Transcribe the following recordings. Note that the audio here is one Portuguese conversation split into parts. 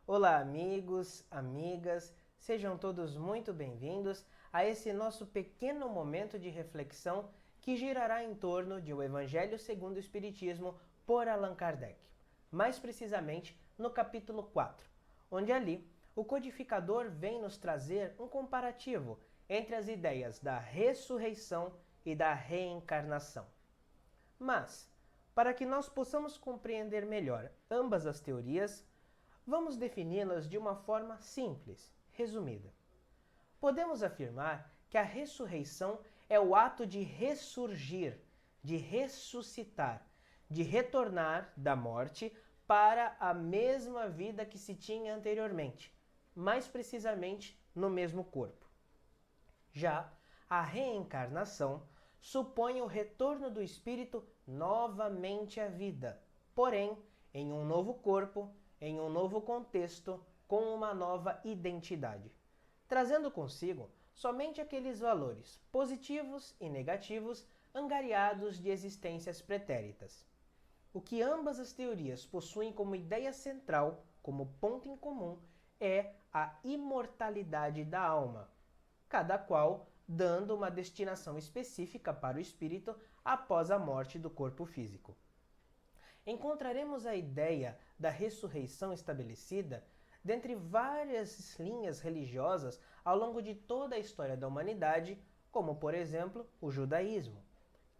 Olá, amigos, amigas, sejam todos muito bem-vindos a esse nosso pequeno momento de reflexão que girará em torno de O Evangelho segundo o Espiritismo por Allan Kardec, mais precisamente no capítulo 4, onde ali o codificador vem nos trazer um comparativo entre as ideias da ressurreição e da reencarnação. Mas, para que nós possamos compreender melhor ambas as teorias, vamos defini-las de uma forma simples, resumida. Podemos afirmar que a ressurreição é o ato de ressurgir, de ressuscitar, de retornar da morte para a mesma vida que se tinha anteriormente, mais precisamente no mesmo corpo. Já a reencarnação supõe o retorno do espírito novamente à vida, porém em um novo corpo, em um novo contexto, com uma nova identidade, trazendo consigo somente aqueles valores positivos e negativos angariados de existências pretéritas. O que ambas as teorias possuem como ideia central, como ponto em comum, é a imortalidade da alma, cada qual dando uma destinação específica para o espírito após a morte do corpo físico. Encontraremos a ideia da ressurreição estabelecida dentre várias linhas religiosas ao longo de toda a história da humanidade, como, por exemplo, o judaísmo,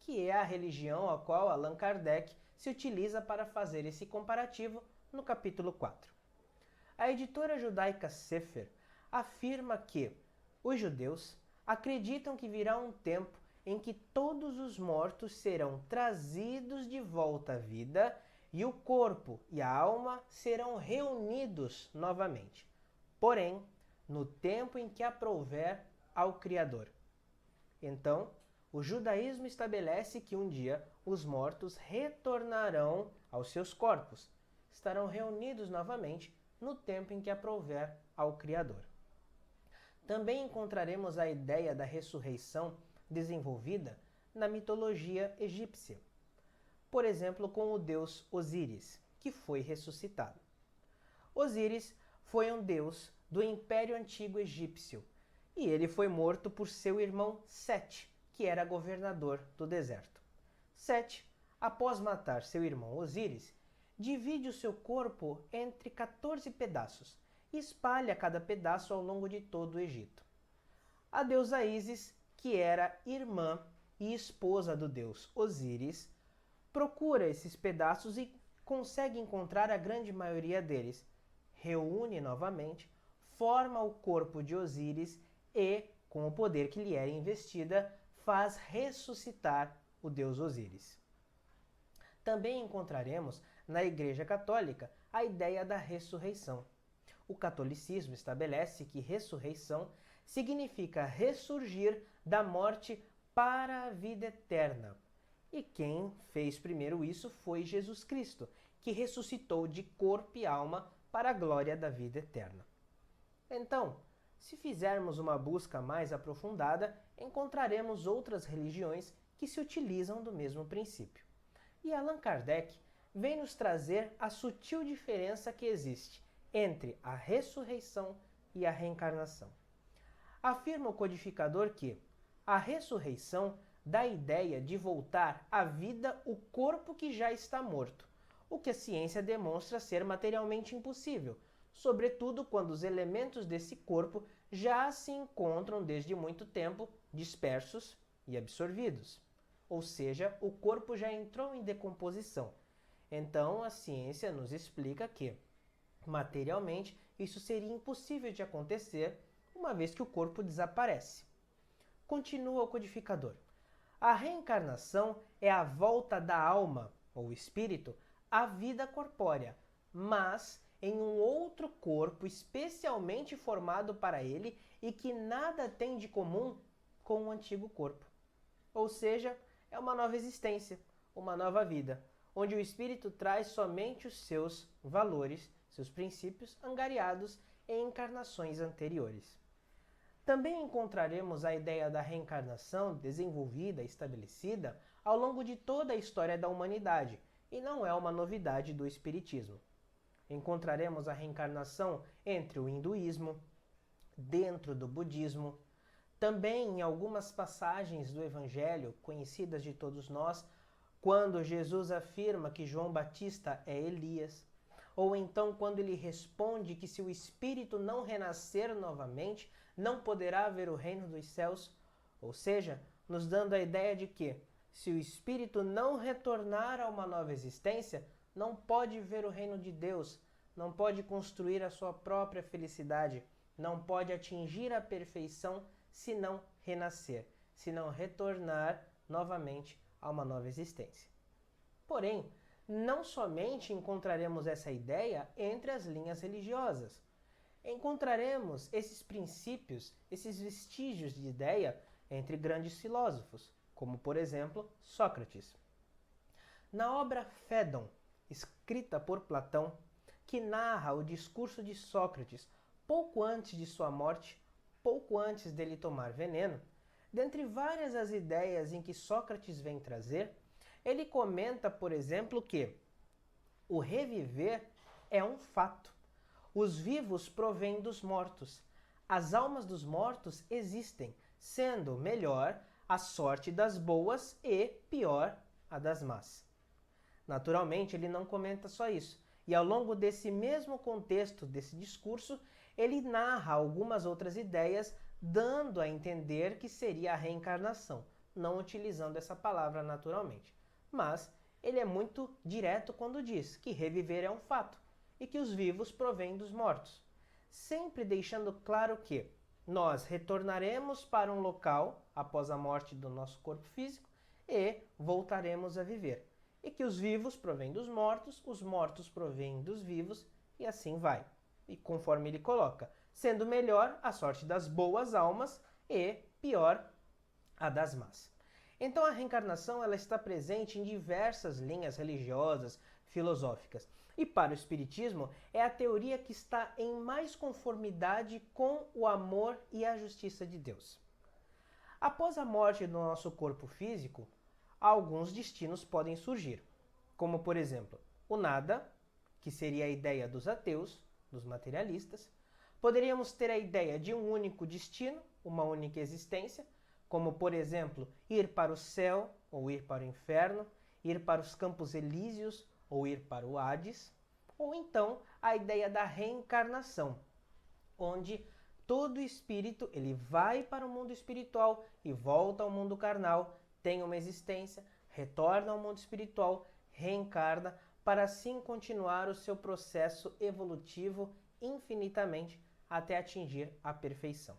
que é a religião a qual Allan Kardec se utiliza para fazer esse comparativo no capítulo 4. A editora judaica Sefer afirma que os judeus acreditam que virá um tempo em que todos os mortos serão trazidos de volta à vida e o corpo e a alma serão reunidos novamente, porém, no tempo em que aprouver ao Criador. Então, o judaísmo estabelece que um dia os mortos retornarão aos seus corpos, estarão reunidos novamente no tempo em que aprouver ao Criador. Também encontraremos a ideia da ressurreição desenvolvida na mitologia egípcia, por exemplo, com o deus Osíris, que foi ressuscitado. Osíris foi um deus do Império Antigo Egípcio, e ele foi morto por seu irmão Sete, que era governador do deserto. Sete, após matar seu irmão Osíris, divide o seu corpo entre 14 pedaços e espalha cada pedaço ao longo de todo o Egito. A deusa Ísis, que era irmã e esposa do deus Osíris, procura esses pedaços e consegue encontrar a grande maioria deles, reúne novamente, forma o corpo de Osíris e, com o poder que lhe era investida, faz ressuscitar o deus Osíris. Também encontraremos na Igreja Católica a ideia da ressurreição. O catolicismo estabelece que ressurreição significa ressurgir da morte para a vida eterna. E quem fez primeiro isso foi Jesus Cristo, que ressuscitou de corpo e alma para a glória da vida eterna. Então, se fizermos uma busca mais aprofundada, encontraremos outras religiões que se utilizam do mesmo princípio. E Allan Kardec vem nos trazer a sutil diferença que existe entre a ressurreição e a reencarnação. Afirma o codificador que a ressurreição dá a ideia de voltar à vida o corpo que já está morto, o que a ciência demonstra ser materialmente impossível, sobretudo quando os elementos desse corpo já se encontram desde muito tempo dispersos e absorvidos. Ou seja, o corpo já entrou em decomposição. Então, a ciência nos explica que, materialmente, isso seria impossível de acontecer, uma vez que o corpo desaparece. Continua o codificador. A reencarnação é a volta da alma, ou espírito, à vida corpórea, mas em um outro corpo especialmente formado para ele e que nada tem de comum com o antigo corpo. Ou seja, é uma nova existência, uma nova vida, onde o espírito traz somente os seus valores, seus princípios angariados em encarnações anteriores. Também encontraremos a ideia da reencarnação desenvolvida e estabelecida ao longo de toda a história da humanidade, e não é uma novidade do Espiritismo. Encontraremos a reencarnação entre o hinduísmo, dentro do budismo. Também em algumas passagens do Evangelho, conhecidas de todos nós, quando Jesus afirma que João Batista é Elias, ou então quando ele responde que se o espírito não renascer novamente, não poderá ver o reino dos céus, ou seja, nos dando a ideia de que, se o espírito não retornar a uma nova existência, não pode ver o reino de Deus, não pode construir a sua própria felicidade, não pode atingir a perfeição se não renascer, se não retornar novamente a uma nova existência. Porém, não somente encontraremos essa ideia entre as linhas religiosas. Encontraremos esses princípios, esses vestígios de ideia entre grandes filósofos, como por exemplo Sócrates. Na obra Fédon, escrita por Platão, que narra o discurso de Sócrates pouco antes de sua morte, pouco antes dele tomar veneno, dentre várias as ideias em que Sócrates vem trazer, ele comenta, por exemplo, que o reviver é um fato. Os vivos provêm dos mortos. As almas dos mortos existem, sendo melhor a sorte das boas e pior a das más. Naturalmente, ele não comenta só isso. E ao longo desse mesmo contexto, desse discurso, ele narra algumas outras ideias, dando a entender que seria a reencarnação, não utilizando essa palavra naturalmente. Mas ele é muito direto quando diz que reviver é um fato e que os vivos provêm dos mortos, sempre deixando claro que nós retornaremos para um local após a morte do nosso corpo físico e voltaremos a viver. E que os vivos provêm dos mortos, os mortos provêm dos vivos e assim vai. E conforme ele coloca, sendo melhor a sorte das boas almas e pior a das más. Então a reencarnação ela está presente em diversas linhas religiosas, filosóficas. E para o Espiritismo é a teoria que está em mais conformidade com o amor e a justiça de Deus. Após a morte do nosso corpo físico, alguns destinos podem surgir, como por exemplo, o nada, que seria a ideia dos ateus, dos materialistas. Poderíamos ter a ideia de um único destino, uma única existência, como por exemplo, ir para o céu ou ir para o inferno, ir para os campos elíseos ou ir para o Hades, ou então a ideia da reencarnação, onde todo espírito ele vai para o mundo espiritual e volta ao mundo carnal, tem uma existência, retorna ao mundo espiritual, reencarna, para assim continuar o seu processo evolutivo infinitamente até atingir a perfeição.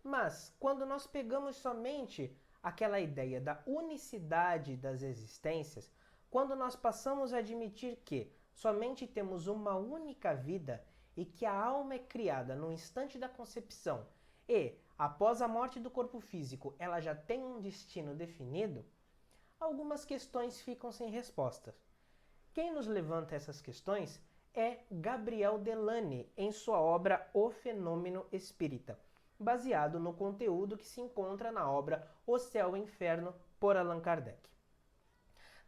Mas, quando nós pegamos somente aquela ideia da unicidade das existências, quando nós passamos a admitir que somente temos uma única vida e que a alma é criada no instante da concepção e, após a morte do corpo físico, ela já tem um destino definido, algumas questões ficam sem respostas. Quem nos levanta essas questões é Gabriel Delany, em sua obra O Fenômeno Espírita, baseado no conteúdo que se encontra na obra O Céu e o Inferno, por Allan Kardec.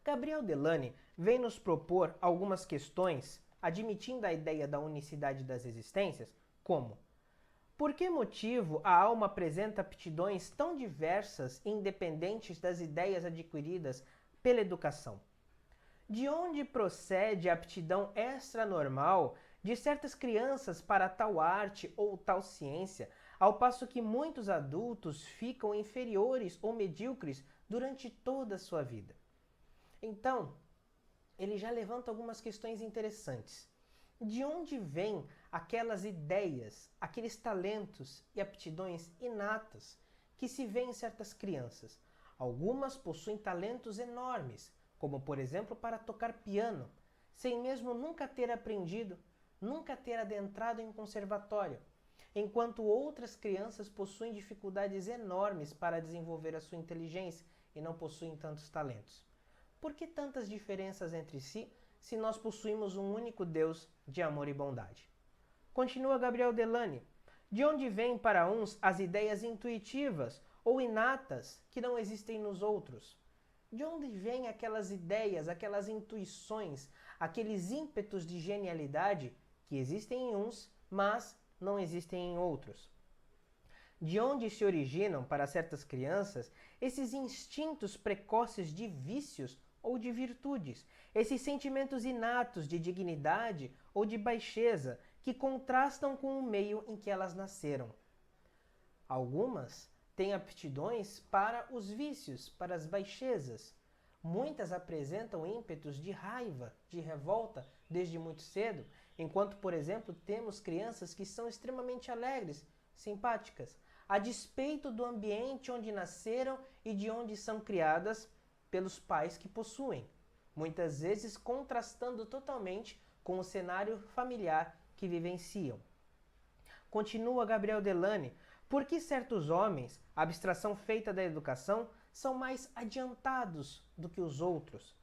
Gabriel Delany vem nos propor algumas questões, admitindo a ideia da unicidade das existências, como: por que motivo a alma apresenta aptidões tão diversas e independentes das ideias adquiridas pela educação? De onde procede a aptidão extranormal de certas crianças para tal arte ou tal ciência, ao passo que muitos adultos ficam inferiores ou medíocres durante toda a sua vida? Então, ele já levanta algumas questões interessantes. De onde vêm aquelas ideias, aqueles talentos e aptidões inatas que se vê em certas crianças? Algumas possuem talentos enormes, como por exemplo para tocar piano, sem mesmo nunca ter aprendido, nunca ter adentrado em um conservatório, enquanto outras crianças possuem dificuldades enormes para desenvolver a sua inteligência e não possuem tantos talentos. Por que tantas diferenças entre si, se nós possuímos um único Deus de amor e bondade? Continua Gabriel Delany. De onde vêm para uns as ideias intuitivas ou inatas que não existem nos outros? De onde vêm aquelas ideias, aquelas intuições, aqueles ímpetos de genialidade que existem em uns, mas não existem em outros? De onde se originam, para certas crianças, esses instintos precoces de vícios ou de virtudes, esses sentimentos inatos de dignidade ou de baixeza que contrastam com o meio em que elas nasceram? Algumas têm aptidões para os vícios, para as baixezas. Muitas apresentam ímpetos de raiva, de revolta, desde muito cedo, enquanto, por exemplo, temos crianças que são extremamente alegres, simpáticas, a despeito do ambiente onde nasceram e de onde são criadas pelos pais que possuem, muitas vezes contrastando totalmente com o cenário familiar que vivenciam. Continua Gabriel Delany: por que certos homens, abstração feita da educação, são mais adiantados do que os outros?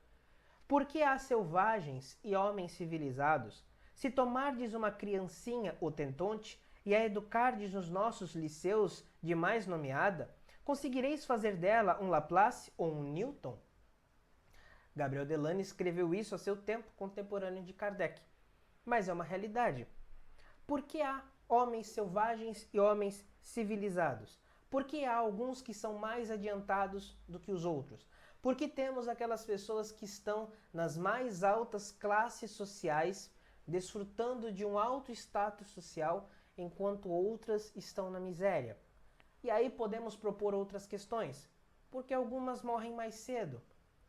Por que há selvagens e homens civilizados? Se tomardes uma criancinha ou tentonte e a educardes nos nossos liceus de mais nomeada, conseguireis fazer dela um Laplace ou um Newton? Gabriel Delany escreveu isso a seu tempo, contemporâneo de Kardec. Mas é uma realidade. Por que há homens selvagens e homens civilizados? Por que há alguns que são mais adiantados do que os outros? Por que temos aquelas pessoas que estão nas mais altas classes sociais, desfrutando de um alto status social, enquanto outras estão na miséria? E aí podemos propor outras questões. Por que algumas morrem mais cedo?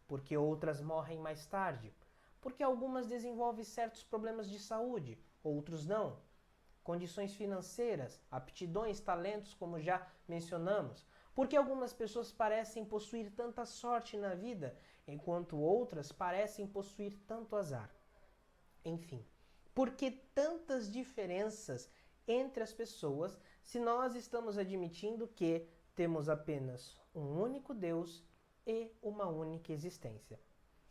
Por que outras morrem mais tarde? Por que algumas desenvolvem certos problemas de saúde, outros não? Condições financeiras, aptidões, talentos, como já mencionamos. Por que algumas pessoas parecem possuir tanta sorte na vida, enquanto outras parecem possuir tanto azar? Enfim, por que tantas diferenças entre as pessoas se nós estamos admitindo que temos apenas um único Deus e uma única existência?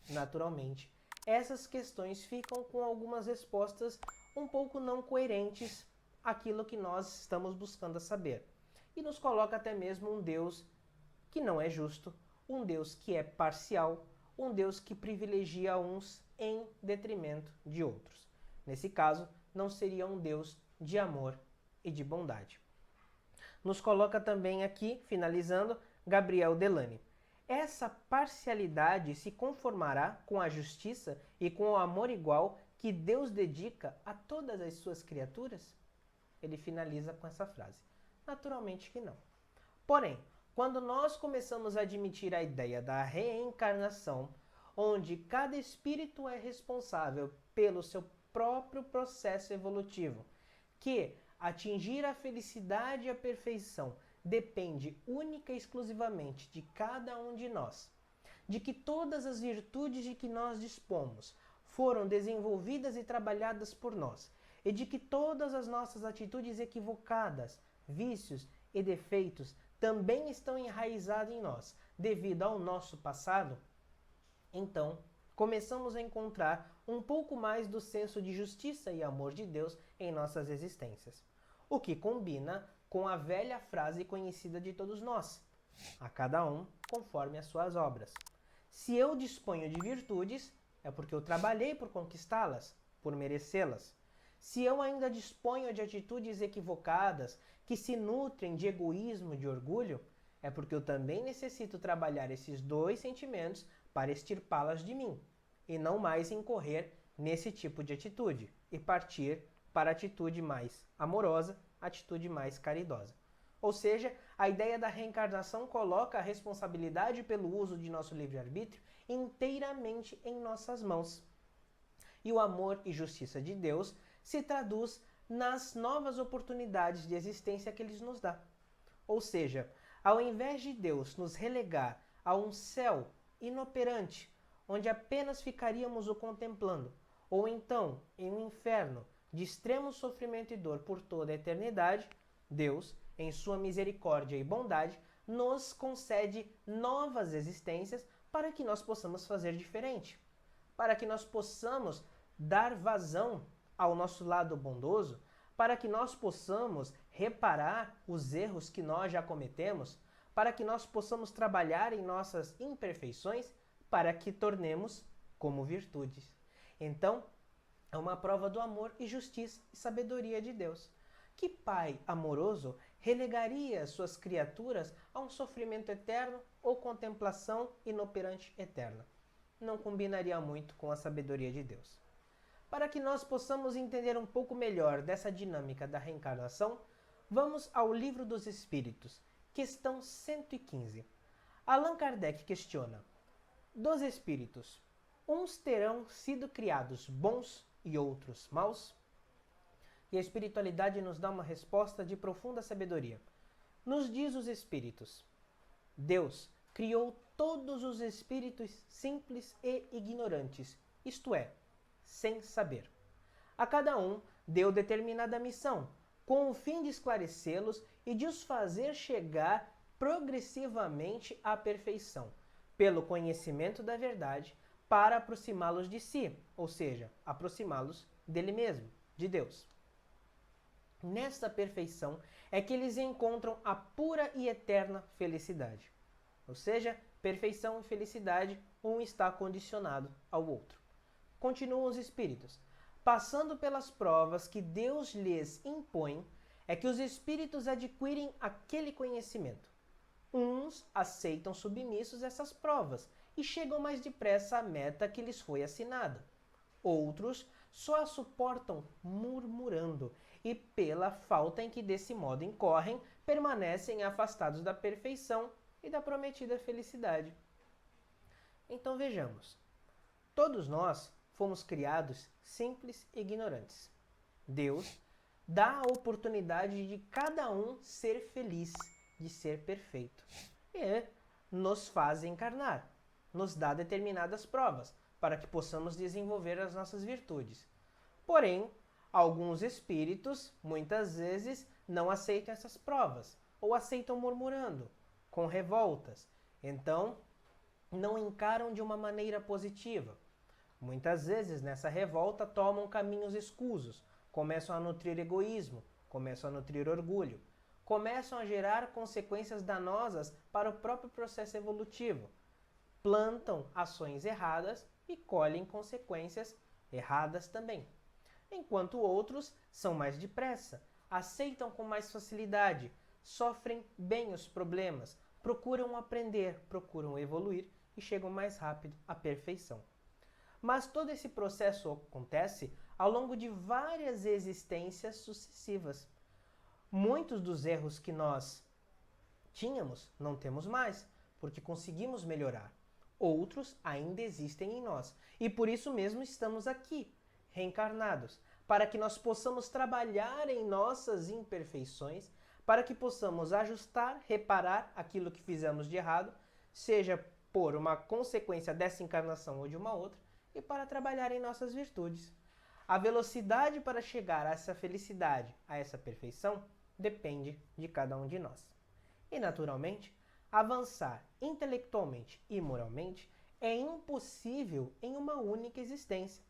Naturalmente, essas questões ficam com algumas respostas um pouco não coerentes àquilo que nós estamos buscando saber. E nos coloca até mesmo um Deus que não é justo, um Deus que é parcial, um Deus que privilegia uns em detrimento de outros. Nesse caso, não seria um Deus de amor e de bondade. Nos coloca também aqui, finalizando, Gabriel Delany: essa parcialidade se conformará com a justiça e com o amor igual que Deus dedica a todas as suas criaturas? Ele finaliza com essa frase: naturalmente que não. Porém, quando nós começamos a admitir a ideia da reencarnação, onde cada espírito é responsável pelo seu próprio processo evolutivo, que atingir a felicidade e a perfeição depende única e exclusivamente de cada um de nós, de que todas as virtudes de que nós dispomos foram desenvolvidas e trabalhadas por nós, e de que todas as nossas atitudes equivocadas, vícios e defeitos também estão enraizados em nós, devido ao nosso passado, então começamos a encontrar um pouco mais do senso de justiça e amor de Deus em nossas existências. O que combina com a velha frase conhecida de todos nós: a cada um conforme as suas obras. Se eu disponho de virtudes, é porque eu trabalhei por conquistá-las, por merecê-las. Se eu ainda disponho de atitudes equivocadas, que se nutrem de egoísmo, de orgulho, é porque eu também necessito trabalhar esses dois sentimentos para extirpá-las de mim, e não mais incorrer nesse tipo de atitude, e partir para a atitude mais amorosa, atitude mais caridosa. Ou seja, a ideia da reencarnação coloca a responsabilidade pelo uso de nosso livre-arbítrio inteiramente em nossas mãos. E o amor e justiça de Deus se traduz nas novas oportunidades de existência que Ele nos dá. Ou seja, ao invés de Deus nos relegar a um céu inoperante, onde apenas ficaríamos o contemplando, ou então em um inferno de extremo sofrimento e dor por toda a eternidade, Deus, em sua misericórdia e bondade, nos concede novas existências para que nós possamos fazer diferente, para que nós possamos dar vazão ao nosso lado bondoso, para que nós possamos reparar os erros que nós já cometemos, para que nós possamos trabalhar em nossas imperfeições, para que tornemos como virtudes. Então, é uma prova do amor e justiça e sabedoria de Deus. Que pai amoroso relegaria suas criaturas a um sofrimento eterno ou contemplação inoperante eterna? Não combinaria muito com a sabedoria de Deus. Para que nós possamos entender um pouco melhor dessa dinâmica da reencarnação, vamos ao Livro dos Espíritos, questão 115. Allan Kardec questiona: dos espíritos, uns terão sido criados bons e outros maus? E a espiritualidade nos dá uma resposta de profunda sabedoria. Nos diz os espíritos: Deus criou todos os espíritos simples e ignorantes, isto é, sem saber. A cada um deu determinada missão, com o fim de esclarecê-los e de os fazer chegar progressivamente à perfeição, pelo conhecimento da verdade, para aproximá-los de si, ou seja, aproximá-los dele mesmo, de Deus. Nesta perfeição é que eles encontram a pura e eterna felicidade. Ou seja, perfeição e felicidade, um está condicionado ao outro. Continuam os espíritos. Passando pelas provas que Deus lhes impõe, é que os espíritos adquirem aquele conhecimento. Uns aceitam submissos essas provas e chegam mais depressa à meta que lhes foi assinada. Outros só a suportam murmurando e, pela falta em que desse modo incorrem, permanecem afastados da perfeição e da prometida felicidade. Então vejamos. Todos nós fomos criados simples e ignorantes. Deus dá a oportunidade de cada um ser feliz, de ser perfeito. E nos faz encarnar, nos dá determinadas provas para que possamos desenvolver as nossas virtudes. Porém, alguns espíritos, muitas vezes, não aceitam essas provas, ou aceitam murmurando, com revoltas. Então, não encaram de uma maneira positiva. Muitas vezes, nessa revolta, tomam caminhos escusos, começam a nutrir egoísmo, começam a nutrir orgulho, começam a gerar consequências danosas para o próprio processo evolutivo, plantam ações erradas e colhem consequências erradas também. Enquanto outros são mais depressa, aceitam com mais facilidade, sofrem bem os problemas, procuram aprender, procuram evoluir e chegam mais rápido à perfeição. Mas todo esse processo acontece ao longo de várias existências sucessivas. Muitos dos erros que nós tínhamos, não temos mais, porque conseguimos melhorar. Outros ainda existem em nós. E por isso mesmo estamos aqui, reencarnados, para que nós possamos trabalhar em nossas imperfeições, para que possamos ajustar, reparar aquilo que fizemos de errado, seja por uma consequência dessa encarnação ou de uma outra, e para trabalhar em nossas virtudes. A velocidade para chegar a essa felicidade, a essa perfeição, depende de cada um de nós. E, naturalmente, avançar intelectualmente e moralmente é impossível em uma única existência,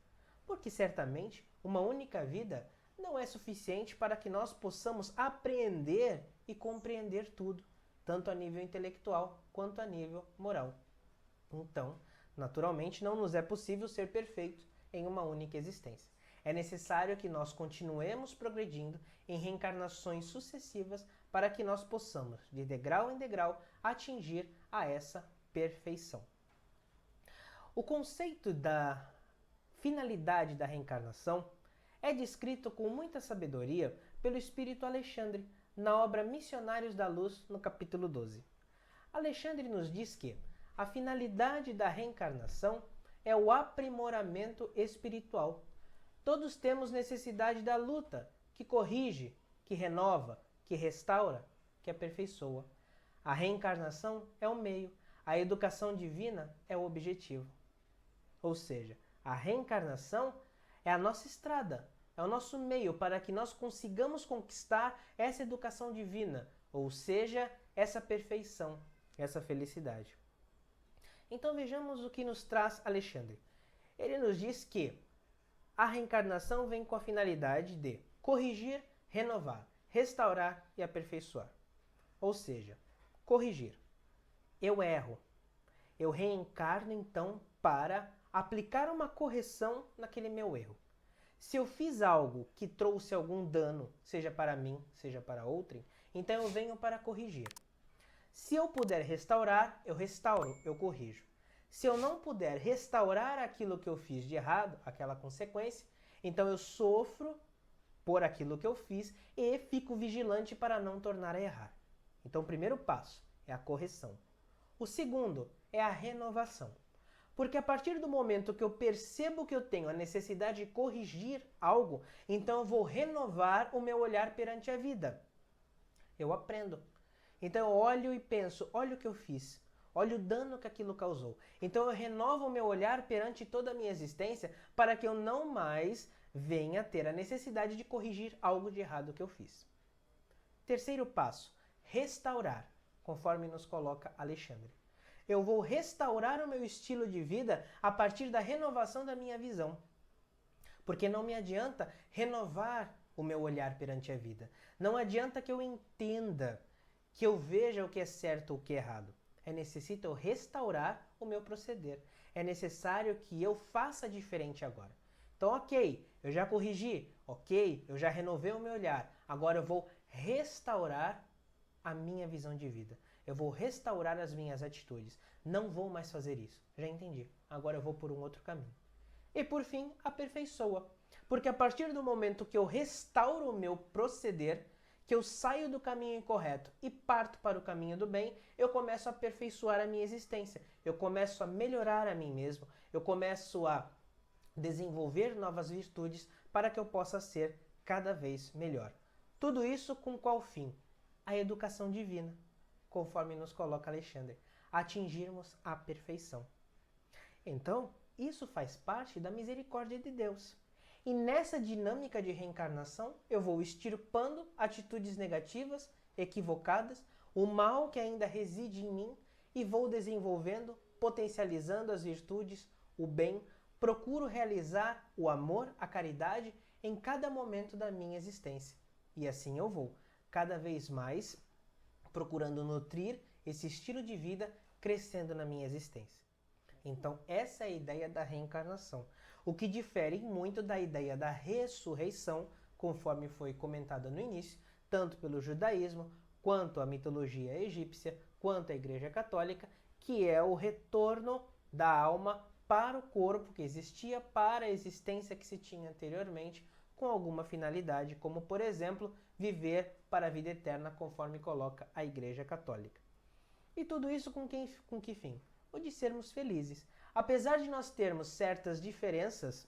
porque certamente uma única vida não é suficiente para que nós possamos apreender e compreender tudo, tanto a nível intelectual quanto a nível moral. Então, naturalmente, não nos é possível ser perfeitos em uma única existência. É necessário que nós continuemos progredindo em reencarnações sucessivas para que nós possamos, de degrau em degrau, atingir a essa perfeição. O conceito da finalidade da reencarnação é descrito com muita sabedoria pelo espírito Alexandre na obra Missionários da Luz, no capítulo 12. Alexandre nos diz que a finalidade da reencarnação é o aprimoramento espiritual. Todos temos necessidade da luta, que corrige, que renova, que restaura, que aperfeiçoa. A reencarnação é o meio, a educação divina é o objetivo. Ou seja, a reencarnação é a nossa estrada, é o nosso meio para que nós consigamos conquistar essa educação divina, ou seja, essa perfeição, essa felicidade. Então vejamos o que nos traz Alexandre. Ele nos diz que a reencarnação vem com a finalidade de corrigir, renovar, restaurar e aperfeiçoar. Ou seja, corrigir. Eu erro. eu reencarno então para aplicar uma correção naquele meu erro. Se eu fiz algo que trouxe algum dano, seja para mim, seja para outrem, então eu venho para corrigir. Se eu puder restaurar, eu restauro, eu corrijo. Se eu não puder restaurar aquilo que eu fiz de errado, aquela consequência, então eu sofro por aquilo que eu fiz e fico vigilante para não tornar a errar. Então o primeiro passo é a correção. O segundo é a renovação. Porque a partir do momento que eu percebo que eu tenho a necessidade de corrigir algo, então eu vou renovar o meu olhar perante a vida. Eu aprendo. Então eu olho e penso, olha o que eu fiz, olha o dano que aquilo causou. Então eu renovo o meu olhar perante toda a minha existência para que eu não mais venha ter a necessidade de corrigir algo de errado que eu fiz. Terceiro passo, restaurar, conforme nos coloca Alexandre. Eu vou restaurar o meu estilo de vida a partir da renovação da minha visão. Porque não me adianta renovar o meu olhar perante a vida. Não adianta que eu entenda, que eu veja o que é certo ou o que é errado. É necessário eu restaurar o meu proceder. É necessário que eu faça diferente agora. Então, ok, eu já corrigi, ok, eu já renovei o meu olhar. Agora eu vou restaurar a minha visão de vida. Eu vou restaurar as minhas atitudes. Não vou mais fazer isso. Já entendi. Agora eu vou por um outro caminho. E por fim, aperfeiçoa. Porque a partir do momento que eu restauro o meu proceder, que eu saio do caminho incorreto e parto para o caminho do bem, eu começo a aperfeiçoar a minha existência. Eu começo a melhorar a mim mesmo. Eu começo a desenvolver novas virtudes para que eu possa ser cada vez melhor. Tudo isso com qual fim? A educação divina, conforme nos coloca Alexandre, atingirmos a perfeição. Então, isso faz parte da misericórdia de Deus. E nessa dinâmica de reencarnação, eu vou extirpando atitudes negativas, equivocadas, o mal que ainda reside em mim e vou desenvolvendo, potencializando as virtudes, o bem, procuro realizar o amor, a caridade em cada momento da minha existência. E assim eu vou, cada vez mais, procurando nutrir esse estilo de vida crescendo na minha existência. Então, essa é a ideia da reencarnação, o que difere muito da ideia da ressurreição, conforme foi comentada no início, tanto pelo judaísmo, quanto a mitologia egípcia, quanto a Igreja Católica, que é o retorno da alma para o corpo que existia, para a existência que se tinha anteriormente, com alguma finalidade, como, por exemplo, viver para a vida eterna, conforme coloca a Igreja Católica. E tudo isso com que fim? O de sermos felizes. Apesar de nós termos certas diferenças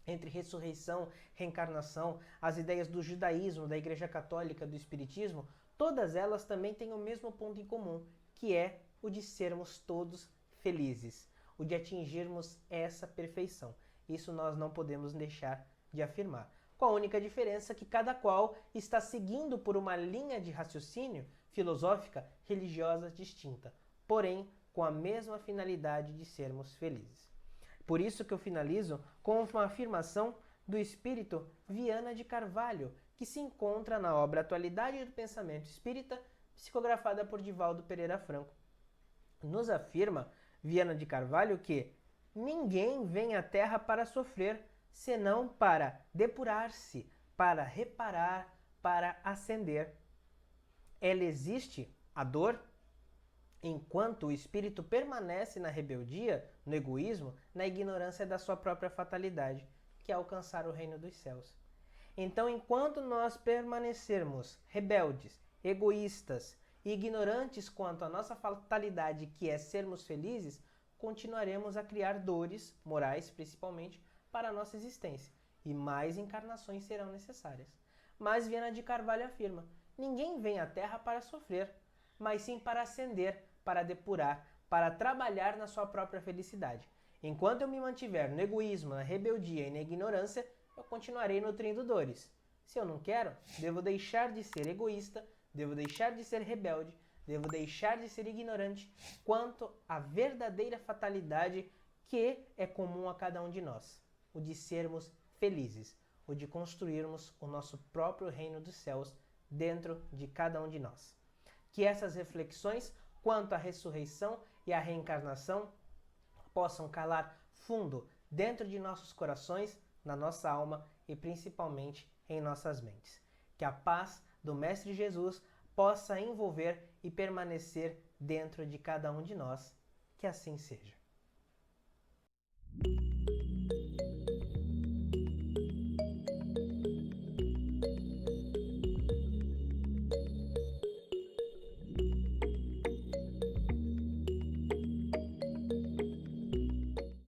entre ressurreição, reencarnação, as ideias do judaísmo, da Igreja Católica, do Espiritismo, todas elas também têm o mesmo ponto em comum, que é o de sermos todos felizes, o de atingirmos essa perfeição. Isso nós não podemos deixar de afirmar. Com a única diferença que cada qual está seguindo por uma linha de raciocínio filosófica, religiosa distinta, porém com a mesma finalidade de sermos felizes. Por isso que eu finalizo com uma afirmação do espírito Viana de Carvalho, que se encontra na obra Atualidade do Pensamento Espírita, psicografada por Divaldo Pereira Franco. Nos afirma Viana de Carvalho que ninguém vem à Terra para sofrer, senão para depurar-se, para reparar, para ascender. Ela existe, a dor, enquanto o espírito permanece na rebeldia, no egoísmo, na ignorância da sua própria fatalidade, que é alcançar o reino dos céus. Então, enquanto nós permanecermos rebeldes, egoístas e ignorantes quanto à nossa fatalidade, que é sermos felizes, continuaremos a criar dores, morais principalmente, para a nossa existência, e mais encarnações serão necessárias. Mas Viana de Carvalho afirma, ninguém vem à Terra para sofrer, mas sim para ascender, para depurar, para trabalhar na sua própria felicidade. Enquanto eu me mantiver no egoísmo, na rebeldia e na ignorância, eu continuarei nutrindo dores. Se eu não quero, devo deixar de ser egoísta, devo deixar de ser rebelde, devo deixar de ser ignorante quanto à verdadeira fatalidade que é comum a cada um de nós, o de sermos felizes, o de construirmos o nosso próprio reino dos céus dentro de cada um de nós. Que essas reflexões quanto à ressurreição e à reencarnação possam calar fundo dentro de nossos corações, na nossa alma e principalmente em nossas mentes. Que a paz do Mestre Jesus possa envolver e permanecer dentro de cada um de nós. Que assim seja.